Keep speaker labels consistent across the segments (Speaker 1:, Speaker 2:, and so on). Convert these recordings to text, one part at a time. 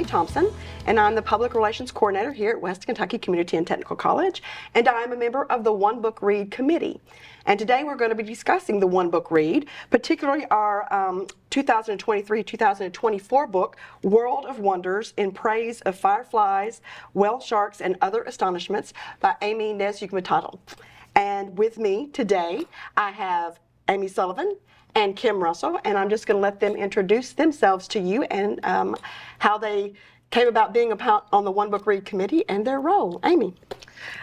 Speaker 1: Thompson, and I'm the Public Relations Coordinator here at West Kentucky Community and Technical College, and I'm a member of the One Book Read Committee. And today we're going to be discussing the One Book Read, particularly our 2023-2024 book, World of Wonders in Praise of Fireflies, Whale Sharks, and Other Astonishments by Amy Nesmith-Tuttle. And with me today, I have Amy Sullivan and Kim Russell, and I'm just going to let them introduce themselves to you and how they came about being on the One Book Read Committee and their role. Amy.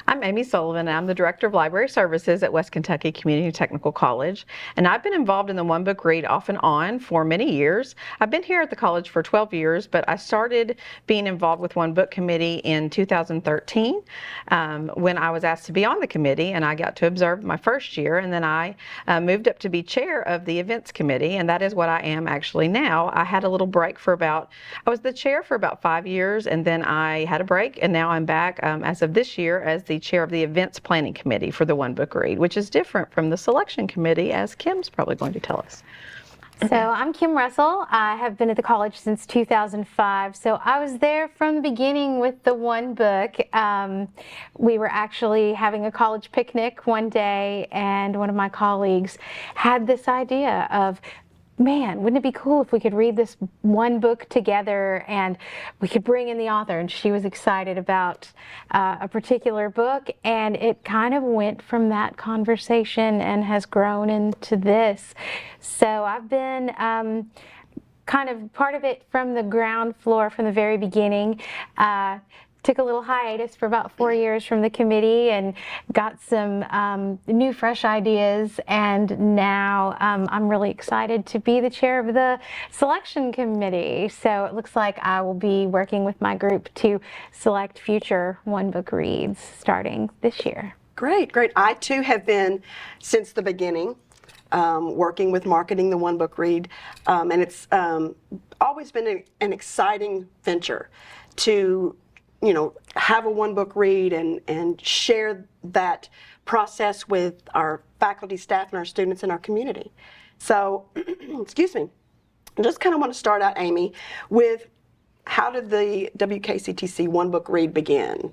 Speaker 2: I'm Amy Sullivan, and I'm the Director of Library Services at West Kentucky Community Technical College, and I've been involved in the One Book Read off and on for many years. I've been here at the college for 12 years, but I started being involved with One Book Committee in 2013 when I was asked to be on the committee, and I got to observe my first year, and then I moved up to be chair of the events committee, and that is what I am actually now. I had a little break I was the chair for about 5 years, and then I had a break, and now I'm back as of this year as the chair of the events planning committee for the One Book Read, which is different from the selection committee, as Kim's probably going to tell us.
Speaker 3: So I'm Kim Russell. I have been at the college since 2005. So I was there from the beginning with the One Book. We were actually having a college picnic one day, and one of my colleagues had this idea of, man, wouldn't it be cool if we could read this one book together and we could bring in the author? And she was excited about a particular book, and it kind of went from that conversation and has grown into this. So I've been kind of part of it from the ground floor, from the very beginning. Took a little hiatus for about 4 years from the committee and got some new, fresh ideas. And now I'm really excited to be the chair of the selection committee. So it looks like I will be working with my group to select future One Book Reads starting this year.
Speaker 1: Great, great. I too have been since the beginning working with marketing the One Book Read, and it's always been an exciting venture to have a One Book Read and share that process with our faculty, staff, and our students in our community. So, excuse me, I just kind of want to start out, Amy, with how did the WKCTC One Book Read begin?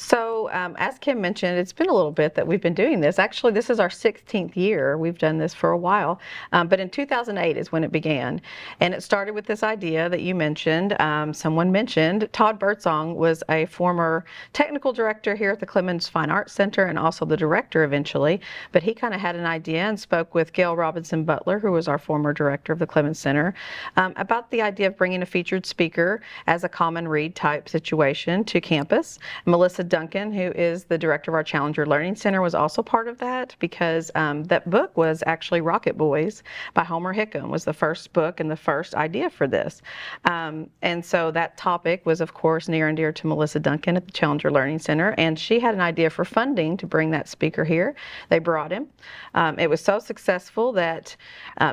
Speaker 2: So as Kim mentioned, it's been a little bit that we've been doing this. Actually, this is our 16th year. We've done this for a while, but in 2008 is when it began. And it started with this idea that you mentioned. Someone mentioned Todd Birdsong was a former technical director here at the Clemens Fine Arts Center and also the director eventually, but he kind of had an idea and spoke with Gail Robinson Butler, who was our former director of the Clemens Center, about the idea of bringing a featured speaker as a common read type situation to campus. Melissa Duncan, who is the director of our Challenger Learning Center, was also part of that because that book was actually Rocket Boys by Homer Hickam, was the first book and the first idea for this. And so that topic was, of course, near and dear to Melissa Duncan at the Challenger Learning Center, and she had an idea for funding to bring that speaker here. They brought him. It was so successful that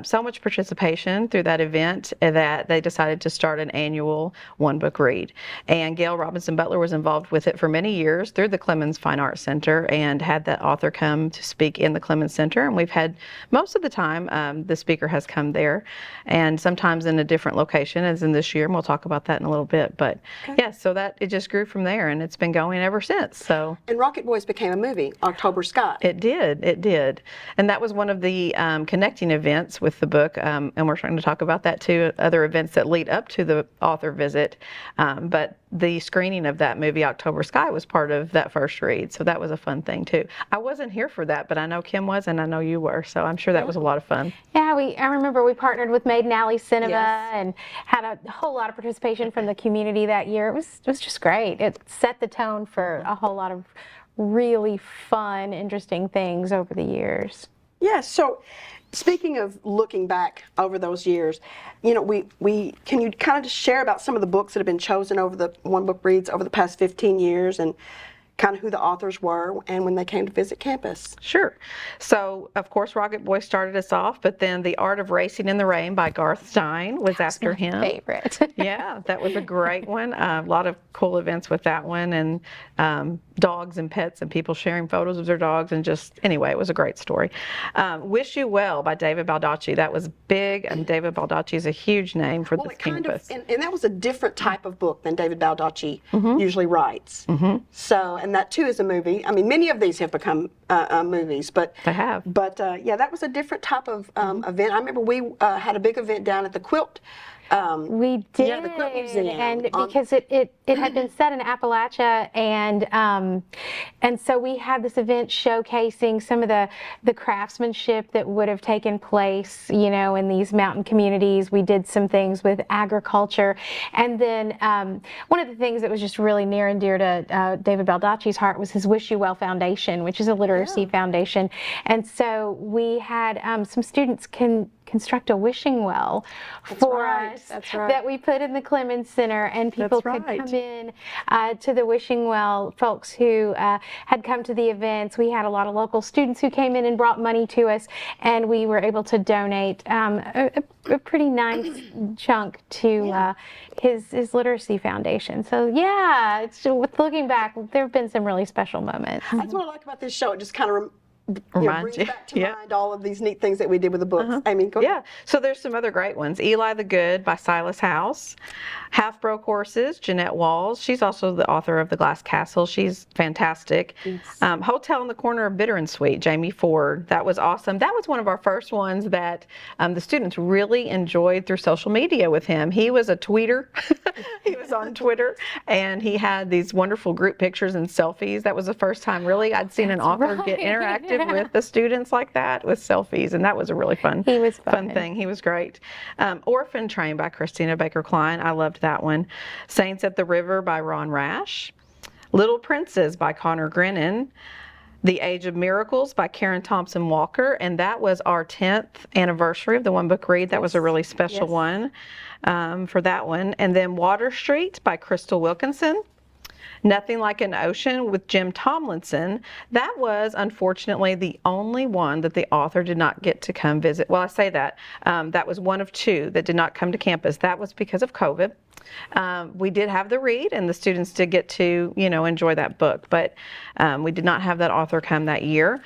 Speaker 2: so much participation through that event that they decided to start an annual One Book Read. And Gail Robinson Butler was involved with it for many years through the Clemens Fine Arts Center and had that author come to speak in the Clemens Center. And we've had, most of the time, the speaker has come there, and sometimes in a different location, as in this year, and we'll talk about that in a little bit. But yeah, so that it just grew from there, and it's been going ever since. So. And
Speaker 1: Rocket Boys became a movie, October Sky.
Speaker 2: It did. And that was one of the connecting events with the book, and we're trying to talk about that too, other events that lead up to the author visit. But the screening of that movie, October Sky, was part of that first read, so that was a fun thing too. I wasn't here for that, but I know Kim was, and I know you were, so I'm sure that was a lot of fun.
Speaker 3: Yeah, I remember we partnered with Maiden Alley Cinema.
Speaker 1: Yes.
Speaker 3: And had a whole lot of participation from the community that year. It was just great. It set the tone for a whole lot of really fun, interesting things over the years.
Speaker 1: Yeah, so speaking of looking back over those years, we can you kind of just share about some of the books that have been chosen over the One Book Reads over the past 15 years and kind of who the authors were and when they came to visit campus.
Speaker 2: Sure. So, of course, Rocket Boy started us off, but then The Art of Racing in the Rain by Garth Stein was after him.
Speaker 3: Favorite.
Speaker 2: Yeah, that was a great one. A lot of cool events with that one, and dogs and pets and people sharing photos of their dogs, and just, anyway, it was a great story. Wish You Well by David Baldacci. That was big, and David Baldacci is a huge name for
Speaker 1: Well,
Speaker 2: this
Speaker 1: it kind
Speaker 2: campus.
Speaker 1: of, and that was a different type of book than David Baldacci usually writes. So, and that too is a movie. I mean, many of these have become movies, but
Speaker 2: They have.
Speaker 1: But yeah, that was a different type of event. I remember we had a big event down at the Quilt.
Speaker 3: We did,
Speaker 1: Yeah, the Quilt Museum.
Speaker 3: and because it had been set in Appalachia, and so we had this event showcasing some of the craftsmanship that would have taken place, you know, in these mountain communities. We did some things with agriculture, and then one of the things that was just really near and dear to David Baldacci's heart was his Wish You Well Foundation, which is a literacy foundation, and so we had some students construct a wishing well for
Speaker 1: right.
Speaker 3: us
Speaker 1: That's right.
Speaker 3: that we put in the Clemens Center, and people
Speaker 2: That's
Speaker 3: could
Speaker 2: right.
Speaker 3: come in to the wishing well. Folks who had come to the events, we had a lot of local students who came in and brought money to us, and we were able to donate a pretty nice chunk to his literacy foundation. So yeah, it's, with looking back, there have been some really special moments.
Speaker 1: That's what I like about this show. It just kind of
Speaker 2: Reminds
Speaker 1: brings
Speaker 2: you.
Speaker 1: back to
Speaker 2: Yeah.
Speaker 1: mind all of these neat things that we did with the books. I mean, go ahead.
Speaker 2: Yeah, so there's some other great ones. Eli the Good by Silas House. Half Broke Horses, Jeanette Walls. She's also the author of The Glass Castle. She's fantastic. Hotel in the Corner of Bitter and Sweet, Jamie Ford. That was awesome. That was one of our first ones that the students really enjoyed through social media with him. He was a tweeter. He was on Twitter, and he had these wonderful group pictures and selfies. That was the first time really I'd seen an author get interactive with the students like that with selfies, and that was a really fun,
Speaker 3: He was
Speaker 2: fun
Speaker 3: fun.
Speaker 2: thing. He was great. Orphan Train by Christina Baker Klein. I loved that one. Saints at the River by Ron Rash. Little Princes by Connor Grennan. The Age of Miracles by Karen Thompson Walker, and that was our 10th anniversary of the One Book Read. That was a really special one for that one. And then Water Street by Crystal Wilkinson. Nothing Like an Ocean with Jim Tomlinson. That was unfortunately the only one that the author did not get to come visit. Well, I say that. That was one of two that did not come to campus. That was because of COVID. We did have the read, and the students did get to, you know, enjoy that book, but we did not have that author come that year.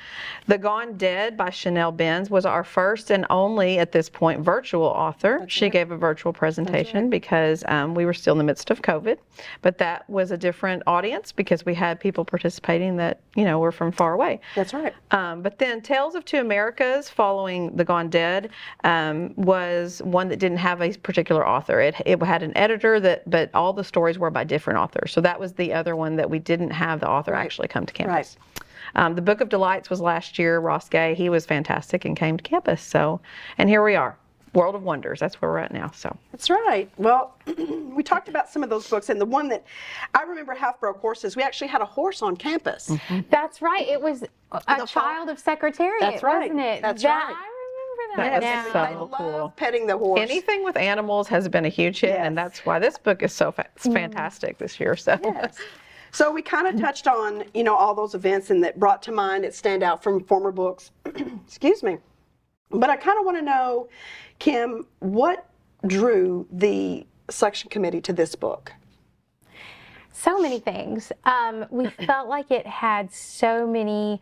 Speaker 2: The Gone Dead by Chanel Benz was our first and only, at this point, virtual author. She gave a virtual presentation because we were still in the midst of COVID, but that was a different audience because we had people participating that, you know, were from far away.
Speaker 1: That's right.
Speaker 2: But then Tales of Two Americas, following The Gone Dead, was one that didn't have a particular author. It had an editor, but all the stories were by different authors. So that was the other one that we didn't have the author actually come to campus. The Book of Delights was last year. Ross Gay, he was fantastic and came to campus. So, and here we are. World of Wonders, that's where we're at now. So
Speaker 1: That's right. Well, we talked about some of those books, and the one that I remember, Half Broke Horses, we actually had a horse on campus.
Speaker 3: That's right. It was a child of Secretariat,
Speaker 1: That's right.
Speaker 3: wasn't it?
Speaker 1: That's
Speaker 3: that,
Speaker 1: right.
Speaker 3: I remember that.
Speaker 2: That was
Speaker 3: now.
Speaker 1: I
Speaker 2: so
Speaker 1: love
Speaker 2: cool.
Speaker 1: petting the horse.
Speaker 2: anything with animals has been a huge hit, and that's why this book is so fantastic this year. So.
Speaker 1: Yes. So we kind of touched on, you know, all those events and that brought to mind that stand out from former books. Excuse me. But I kind of want to know, Kim, what drew the selection committee to this book?
Speaker 3: So many things. We felt like it had so many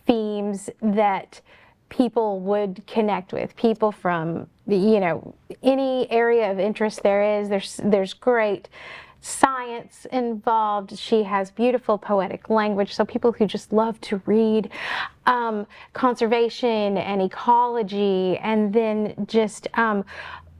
Speaker 3: themes that people would connect with. People from, you know, any area of interest there is. There's great science involved. She has beautiful poetic language, so people who just love to read, conservation and ecology, and then just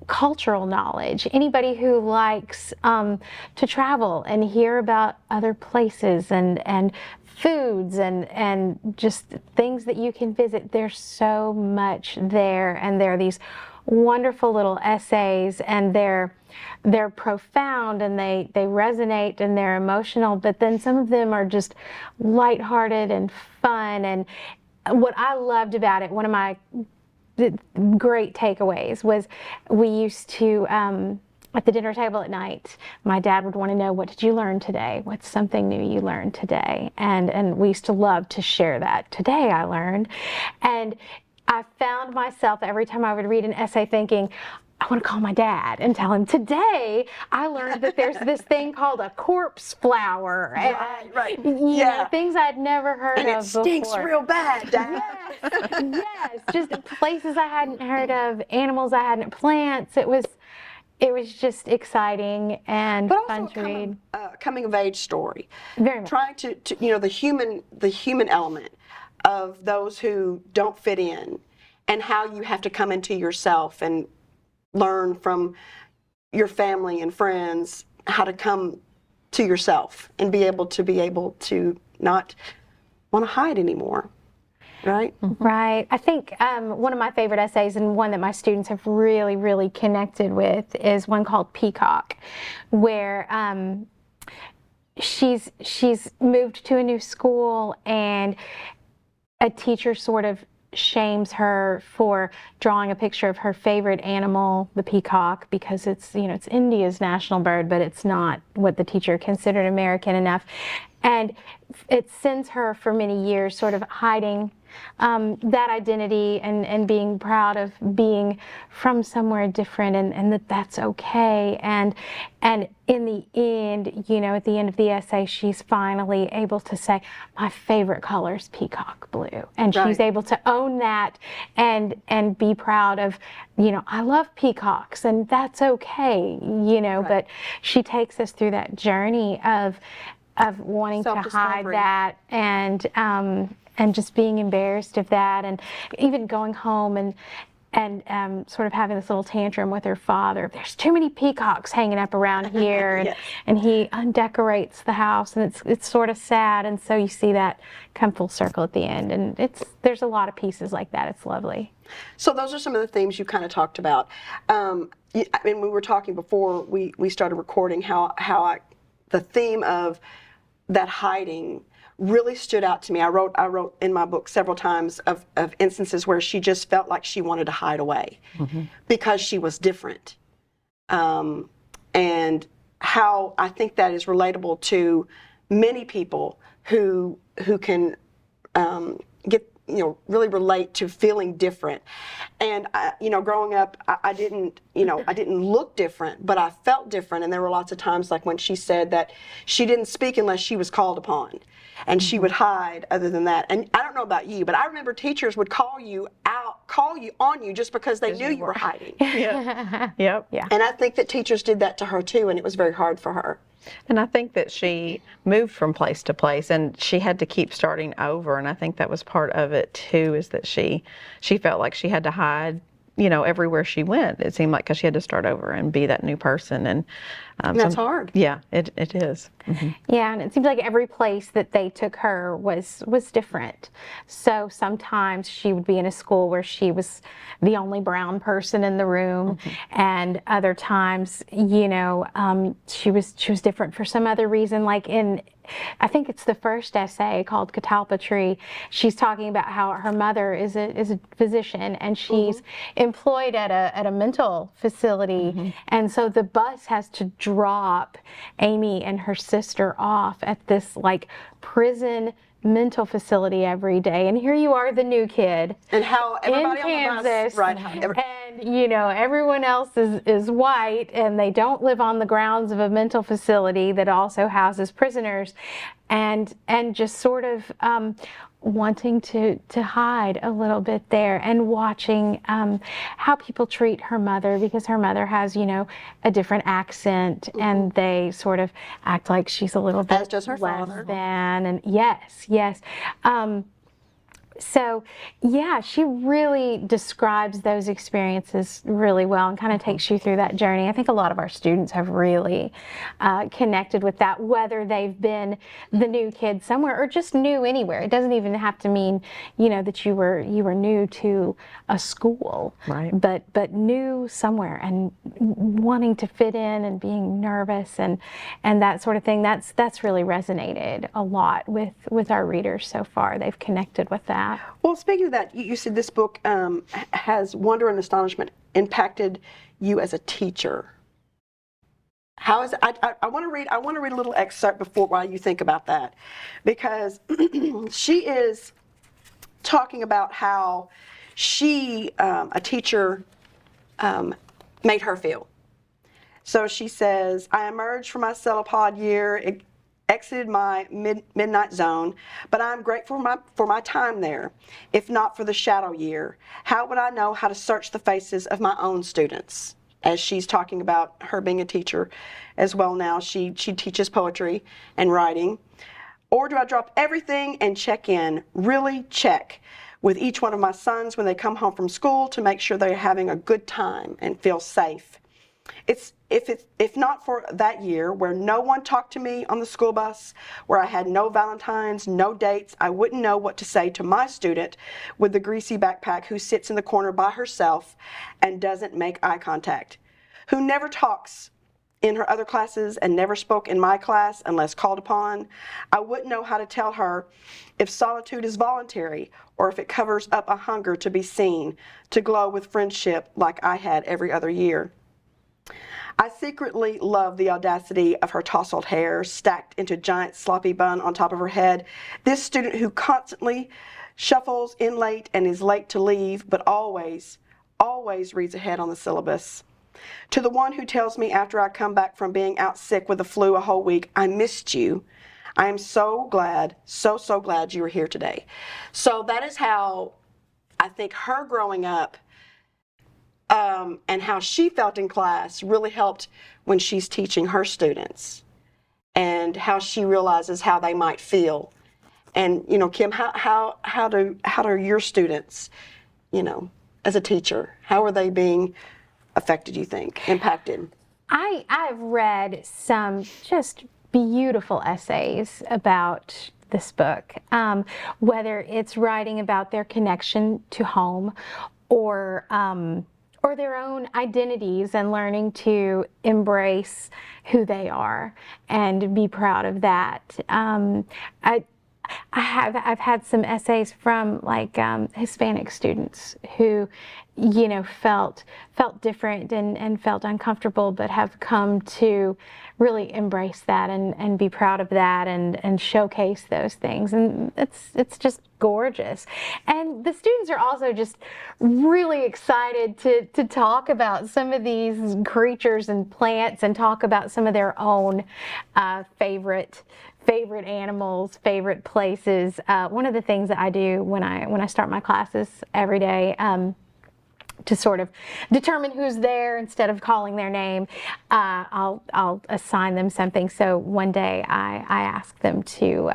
Speaker 3: cultural knowledge. Anybody who likes to travel and hear about other places and foods and just things that you can visit. There's so much there, and there are these wonderful little essays, and they're profound, and they resonate, and they're emotional, but then some of them are just lighthearted and fun. And what I loved about it, one of my great takeaways, was we used to at the dinner table at night, my dad would want to know, what did you learn today? What's something new you learned today? And we used to love to share that. Today I learned. And I found myself every time I would read an essay thinking, I want to call my dad and tell him, today I learned that there's this thing called a corpse flower.
Speaker 1: Right.
Speaker 3: You know, things I'd never heard
Speaker 1: And
Speaker 3: of
Speaker 1: it stinks
Speaker 3: before.
Speaker 1: real bad, Dad.
Speaker 3: Yes, just places I hadn't heard of, animals I hadn't, plants. It was just exciting and
Speaker 1: But
Speaker 3: fun
Speaker 1: also
Speaker 3: to read.
Speaker 1: coming of age story.
Speaker 3: Very much.
Speaker 1: Trying to the human element of those who don't fit in, and how you have to come into yourself and learn from your family and friends how to come to yourself and be able to not want to hide anymore. Right?
Speaker 3: Right. I think one of my favorite essays, and one that my students have really, really connected with, is one called Peacock, where she's moved to a new school, and a teacher sort of shames her for drawing a picture of her favorite animal, the peacock, because it's India's national bird, but it's not what the teacher considered American enough. And it sends her for many years sort of hiding that identity and being proud of being from somewhere different, and that's okay. And in the end, at the end of the essay, she's finally able to say, my favorite color is peacock blue. And
Speaker 1: Right.
Speaker 3: she's able to own that and be proud of, I love peacocks, and that's okay,
Speaker 1: Right.
Speaker 3: But she takes us through that journey of wanting to hide
Speaker 1: Self-discovery.
Speaker 3: that, and just being embarrassed of that, and even going home and sort of having this little tantrum with her father. There's too many peacocks hanging up around here, and
Speaker 1: Yes.
Speaker 3: and he undecorates the house, and it's sort of sad. And so you see that come full circle at the end, and there's a lot of pieces like that. It's lovely.
Speaker 1: So those are some of the themes you kind of talked about. We were talking before we started recording how the theme of that hiding really stood out to me. I wrote in my book several times of instances where she just felt like she wanted to hide away because she was different. And how I think that is relatable to many people who can get really relate to feeling different. And growing up, I didn't look different, but I felt different. And there were lots of times, like when she said that she didn't speak unless she was called upon, and she would hide other than that. And I don't know about you, but I remember teachers would call you on you just because they knew you were hiding.
Speaker 2: Yep.
Speaker 3: Yeah.
Speaker 1: And I think that teachers did that to her too, and it was very hard for her.
Speaker 2: And I think that she moved from place to place, and she had to keep starting over. And I think that was part of it too, is that she felt like she had to hide, everywhere she went. It seemed like, because she had to start over and be that new person. And
Speaker 1: That's hard.
Speaker 2: Yeah, it is.
Speaker 3: Yeah, and it seems like every place that they took her was different. So sometimes she would be in a school where she was the only brown person in the room, and other times, she was different for some other reason. Like I think it's the first essay called Catalpa Tree. She's talking about how her mother is a physician, and she's employed at a mental facility, and so the bus has to drop Amy and her sister off at this prison mental facility every day. And here you are, the new kid,
Speaker 1: And how everybody
Speaker 3: in
Speaker 1: on the bus,
Speaker 3: Kansas,
Speaker 1: right?
Speaker 3: and everyone else is white, and they don't live on the grounds of a mental facility that also houses prisoners, and just sort of wanting to hide a little bit there, and watching how people treat her mother, because her mother has a different accent, and they sort of act like she's a little bit
Speaker 1: As does her
Speaker 3: less
Speaker 1: father.
Speaker 3: than, and yes. So, yeah, she really describes those experiences really well, and kind of takes you through that journey. I think a lot of our students have really connected with that, whether they've been the new kid somewhere or just new anywhere. It doesn't even have to mean, that you were new to a school,
Speaker 2: Right.
Speaker 3: But new somewhere, and wanting to fit in, and being nervous, and that sort of thing. That's really resonated a lot with our readers so far. They've connected with that.
Speaker 1: Well, speaking of that, you said this book has wonder and astonishment impacted you as a teacher. How is it? I want to read. I want to read a little excerpt before while you think about that, because she is talking about how she, a teacher, made her feel. So she says, I emerged from my cephalopod year, exited my midnight zone, but I'm grateful for my time there. If not for the shadow year, how would I know how to search the faces of my own students? As she's talking about her being a teacher as well now, she teaches poetry and writing. Or do I drop everything and check in, really check, with each one of my sons when they come home from school to make sure they're having a good time and feel safe? If not for that year where no one talked to me on the school bus, where I had no Valentines, no dates, I wouldn't know what to say to my student with the greasy backpack who sits in the corner by herself and doesn't make eye contact, who never talks in her other classes and never spoke in my class unless called upon. I wouldn't know how to tell her if solitude is voluntary or if it covers up a hunger to be seen, to glow with friendship like I had every other year. I secretly love the audacity of her tousled hair stacked into a giant sloppy bun on top of her head. This student who constantly shuffles in late and is late to leave, but always reads ahead on the syllabus. To the one who tells me after I come back from being out sick with the flu a whole week, I missed you. I am so glad, so glad you were here today. So that is how I think her growing up and how she felt in class really helped when she's teaching her students, and how she realizes how they might feel. And Kim, how do your students, as a teacher, how are they being affected, you think, impacted?
Speaker 3: I've read some just beautiful essays about this book, whether it's writing about their connection to home or their own identities and learning to embrace who they are and be proud of that. I've had some essays from Hispanic students who, felt different and felt uncomfortable, but have come to really embrace that and be proud of that and showcase those things. And it's just gorgeous. And the students are also just really excited to talk about some of these creatures and plants and talk about some of their own favorite animals, favorite places. One of the things that I do when I start my classes every day, to sort of determine who's there instead of calling their name, I'll assign them something. So one day I asked them to,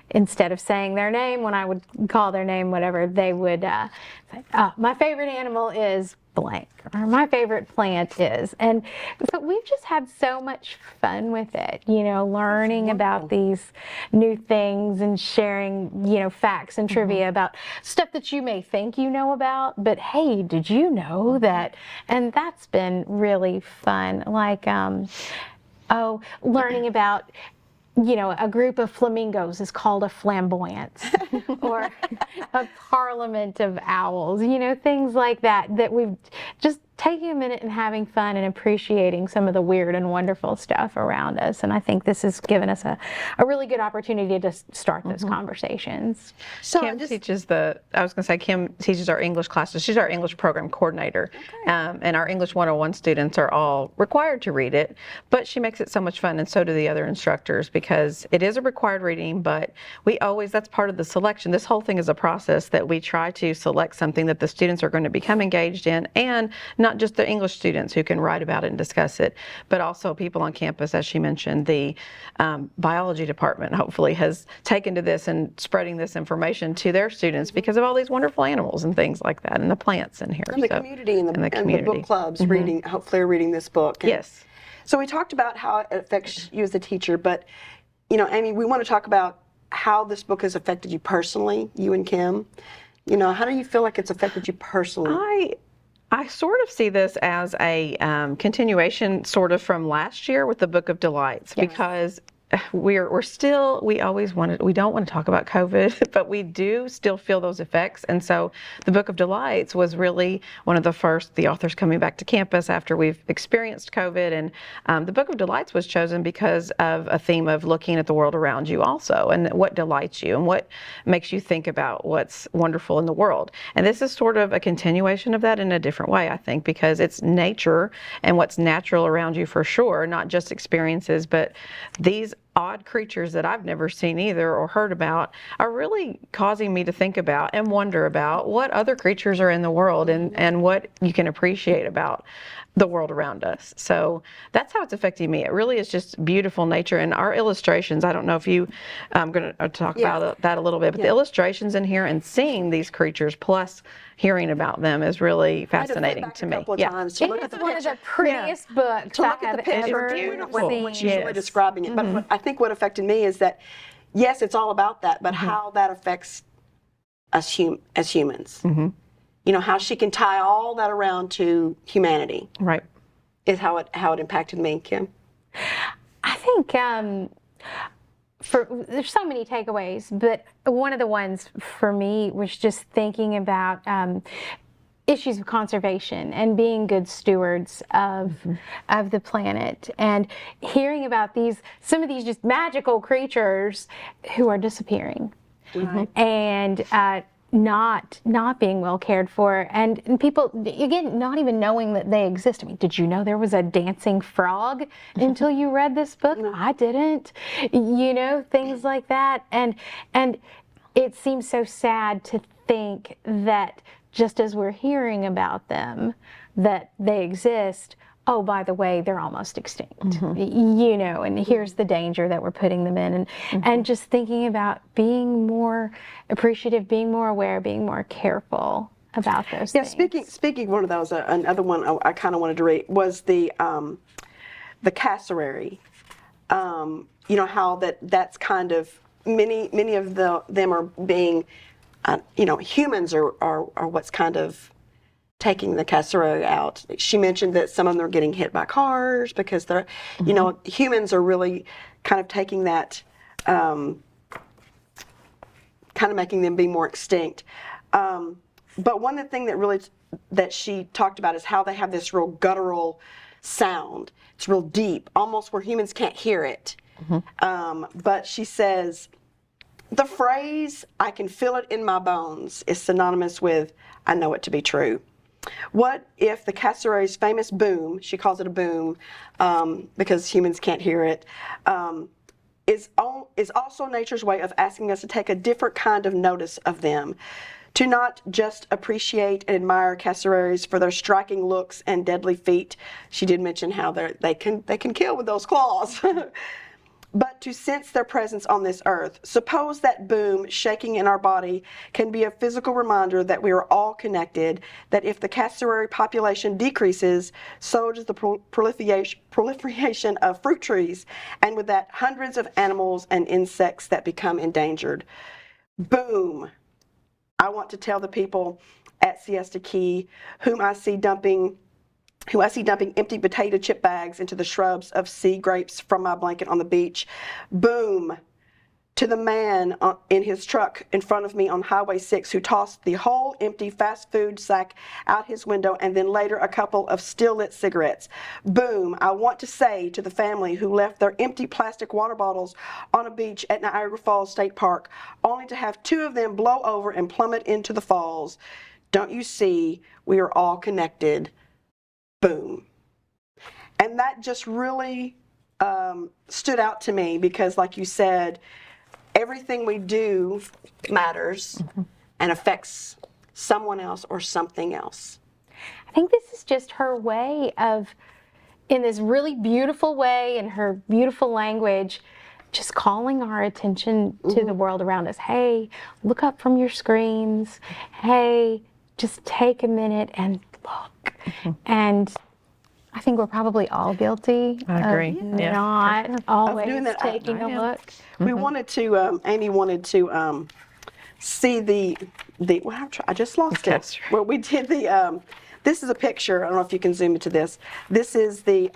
Speaker 3: instead of saying their name, when I would call their name, whatever, they would say, my favorite animal is blank, or my favorite plant is. And so we've just had so much fun with it, learning about these new things and sharing, facts and trivia about stuff that you may think you know about, but hey, did you know that? And that's been really fun. Like, learning about, a group of flamingos is called a flamboyance, or a parliament of owls, things like that we've just taking a minute and having fun and appreciating some of the weird and wonderful stuff around us. And I think this has given us a really good opportunity to start those conversations.
Speaker 2: So Kim teaches Kim teaches our English classes. She's our English program coordinator. Okay. And our English 101 students are all required to read it, but she makes it so much fun, and so do the other instructors, because it is a required reading, but that's part of the selection. This whole thing is a process that we try to select something that the students are going to become engaged in, and not just the English students who can write about it and discuss it, but also people on campus. As she mentioned, the biology department hopefully has taken to this and spreading this information to their students because of all these wonderful animals and things like that, and the plants in here.
Speaker 1: And the community and the book clubs hopefully are reading this book. And
Speaker 2: yes.
Speaker 1: So we talked about how it affects you as a teacher, but Amy, we want to talk about how this book has affected you personally, you and Kim. How do you feel like it's affected you personally?
Speaker 2: I sort of see this as a continuation sort of from last year with the Book of Delights, yes. Because we always we don't want to talk about COVID, but we do still feel those effects. And so the Book of Delights was really one of the first, the authors coming back to campus after we've experienced COVID. And the Book of Delights was chosen because of a theme of looking at the world around you also, and what delights you and what makes you think about what's wonderful in the world. And this is sort of a continuation of that in a different way, I think, because it's nature and what's natural around you for sure, not just experiences, but these odd creatures that I've never seen either or heard about are really causing me to think about and wonder about what other creatures are in the world and what you can appreciate about the world around us. So that's how it's affecting me. It really is just beautiful nature. And our illustrations, I don't know if I'm going to talk about that a little bit, but the illustrations in here and seeing these creatures plus hearing about them is really fascinating to me.
Speaker 1: Times to
Speaker 3: It
Speaker 1: look
Speaker 3: is
Speaker 1: at the
Speaker 3: one of
Speaker 1: picture.
Speaker 3: the prettiest books
Speaker 1: To
Speaker 3: I
Speaker 1: look at
Speaker 3: have
Speaker 1: the picture
Speaker 3: ever
Speaker 1: when
Speaker 3: seen.
Speaker 1: she's really describing it. But I think what affected me is that, yes, it's all about that, but how that affects us as humans. You know, how she can tie all that around to humanity.
Speaker 2: Right.
Speaker 1: Is how it impacted me, Kim.
Speaker 3: I think there's so many takeaways, but one of the ones for me was just thinking about issues of conservation and being good stewards of the planet, and hearing about some of these just magical creatures who are disappearing, and not being well cared for, and people, again, not even knowing that they exist. I mean, did you know there was a dancing frog until you read this book? No. I didn't. You know, things like that. And it seems so sad to think that just as we're hearing about them, that they exist, oh, by the way, they're almost extinct, you know, and here's the danger that we're putting them in. And just thinking about being more appreciative, being more aware, being more careful about those things.
Speaker 1: Speaking of one of those, another one I kind of wanted to read was the cassowary. You know, how that's kind of, many of them are being, you know, humans are what's kind of taking the cassowary out. She mentioned that some of them are getting hit by cars because they're, you know, humans are really kind of taking that, kind of making them be more extinct. But one of the things that she talked about is how they have this real guttural sound. It's real deep, almost where humans can't hear it. But she says, the phrase, "I can feel it in my bones," is synonymous with, "I know it to be true." What if the cassowary's famous boom, she calls it a boom because humans can't hear it, is also nature's way of asking us to take a different kind of notice of them, to not just appreciate and admire cassowaries for their striking looks and deadly feet. She did mention how they can kill with those claws. But to sense their presence on this earth. Suppose that boom shaking in our body can be a physical reminder that we are all connected, that if the cassowary population decreases, so does the proliferation of fruit trees, and with that, hundreds of animals and insects that become endangered. Boom. I want to tell the people at Siesta Key who I see dumping empty potato chip bags into the shrubs of sea grapes from my blanket on the beach. Boom. To the man in his truck in front of me on Highway 6 who tossed the whole empty fast food sack out his window and then later a couple of still lit cigarettes. Boom. I want to say to the family who left their empty plastic water bottles on a beach at Niagara Falls State Park only to have 2 of them blow over and plummet into the falls. Don't you see, we are all connected. Boom. And that just really stood out to me because, like you said, everything we do matters and affects someone else or something else.
Speaker 3: I think this is just her way of, in this really beautiful way, in her beautiful language, just calling our attention to the world around us. Hey, look up from your screens. Hey, just take a minute and look. And I think we're probably all guilty.
Speaker 2: I agree.
Speaker 3: Of not always
Speaker 1: doing that.
Speaker 3: taking a look.
Speaker 1: We wanted to, Amy wanted to see the well, I just lost it. Well, we did this is a picture. I don't know if you can zoom into this. This is the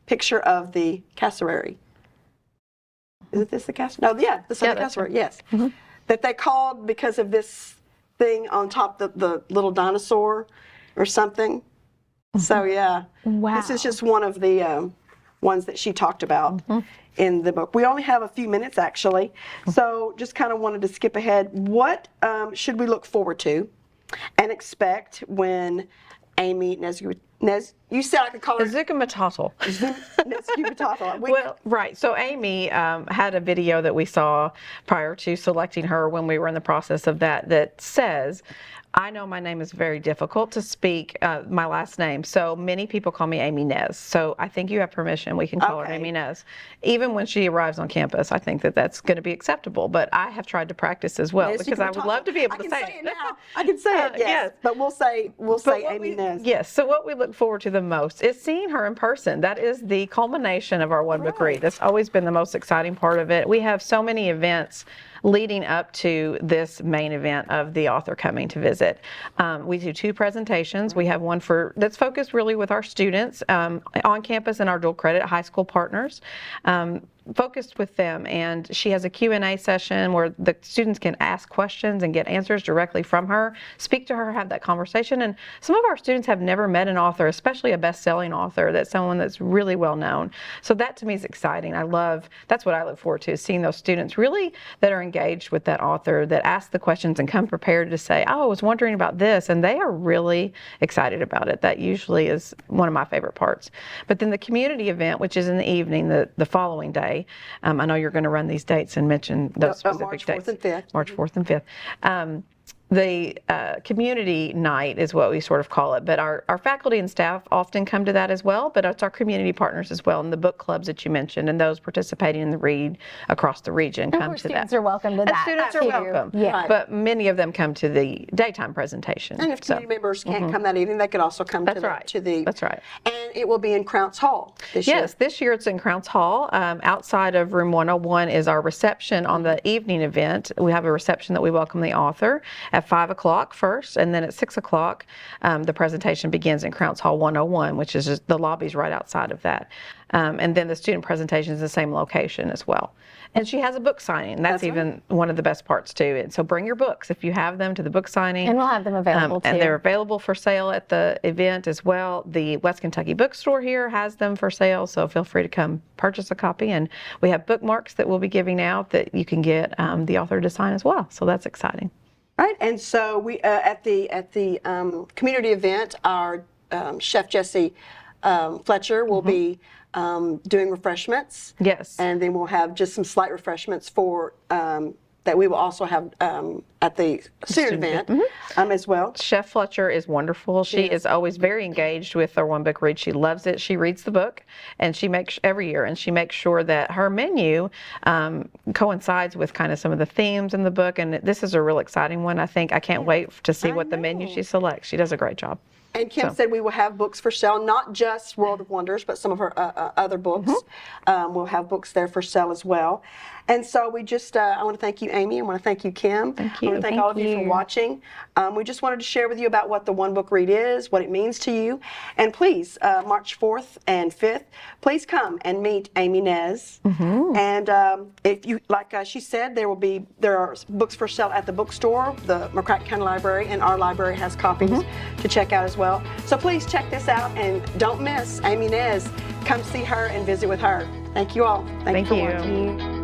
Speaker 1: picture of the cassowary. Is it this the castle? No, yeah, the Sunday
Speaker 2: that's
Speaker 1: castle.
Speaker 2: right.
Speaker 1: Yes, that they called because of this thing on top, the little dinosaur or something. So yeah,
Speaker 3: Wow.
Speaker 1: this is just one of the ones that she talked about in the book. We only have a few minutes actually, so just kind of wanted to skip ahead. What should we look forward to and expect when Amy you said I could call her
Speaker 2: Azuka Matata.
Speaker 1: Nescubatata.
Speaker 2: Well, right. So Amy had a video that we saw prior to selecting her when we were in the process of that says, I know my name is very difficult to speak, my last name. So many people call me Amy Nez. So I think you have permission. We can call her
Speaker 1: Okay.
Speaker 2: Amy Nez. Even when she arrives on campus, I think that that's going to be acceptable. But I have tried to practice as well because I would love to be able to say
Speaker 1: I can say it now. I can say it. Yes.
Speaker 2: yes.
Speaker 1: But we'll say
Speaker 2: But what
Speaker 1: Amy Nez.
Speaker 2: Yes. So what we look forward to the most is seeing her in person. That is the culmination of our one book read. That's always been the most exciting part of it. We have so many events leading up to this main event of the author coming to visit. We do 2 presentations. We have one that's focused really with our students on campus and our dual credit high school partners. Focused with them, and she has a Q&A session where the students can ask questions and get answers directly from her, speak to her, have that conversation. And some of our students have never met an author, especially a best-selling author, that's someone that's really well known. So that to me is exciting. That's what I look forward to, is seeing those students really that are engaged with that author, that ask the questions and come prepared to say, oh, I was wondering about this, and they are really excited about it. That usually is one of my favorite parts. But then the community event, which is in the evening, the following day, I know you're going to run these dates and mention those specific
Speaker 1: March
Speaker 2: dates.
Speaker 1: 4th and 5th.
Speaker 2: March 4th and 5th. The community night is what we sort of call it, but our faculty and staff often come to that as well, but it's our community partners as well, and the book clubs that you mentioned, and those participating in the read across the region come to that.
Speaker 3: Students are welcome to
Speaker 2: And
Speaker 3: that.
Speaker 2: students are
Speaker 3: too.
Speaker 2: welcome,
Speaker 3: Yeah.
Speaker 2: but many of them come to the daytime presentation.
Speaker 1: And if
Speaker 2: So,
Speaker 1: community members can't come that evening, they could also come
Speaker 2: That's right.
Speaker 1: to the.
Speaker 2: That's right.
Speaker 1: And it will be in Crounce Hall this year.
Speaker 2: Yes, this year it's in Crounce Hall. Outside of room 101 is our reception on the evening event. We have a reception that we welcome the author at 5 o'clock first, and then at 6 o'clock the presentation begins in Crounce Hall 101, which is just the lobby's right outside of that. And then the student presentation is the same location as well. And she has a book signing. That's even one of the best parts too. And so bring your books if you have them to the book signing.
Speaker 3: And we'll have them available too.
Speaker 2: And they're available for sale at the event as well. The West Kentucky Bookstore here has them for sale, so feel free to come purchase a copy. And we have bookmarks that we'll be giving out that you can get the author to sign as well. So that's exciting.
Speaker 1: Right, and so we at the community event, our chef Jesse Fletcher will be doing refreshments.
Speaker 2: Yes.
Speaker 1: And then we'll have just some slight refreshments for that we will also have at the student event as well.
Speaker 2: Chef Fletcher is wonderful. She is always very engaged with our one book read. She loves it. She reads the book, and she makes every year, and she makes sure that her menu coincides with kind of some of the themes in the book. And this is a real exciting one. I can't wait to see what the menu she selects. She does a great job.
Speaker 1: And Kim said we will have books for sale, not just World of Wonders, but some of her other books. We'll have books there for sale as well. And so we just, I want to thank you, Amy. I want to thank you, Kim.
Speaker 2: Thank you.
Speaker 1: I want to thank all of you for watching. We just wanted to share with you about what the One Book Read is, what it means to you. And please, March 4th and 5th, please come and meet Amy Nez. And if you, like she said, there are books for sale at the bookstore, the McCracken County Library, and our library has copies to check out as well. So please check this out and don't miss Amy Nez. Come see her and visit with her. Thank you all. Thank you for watching.
Speaker 3: Thank you.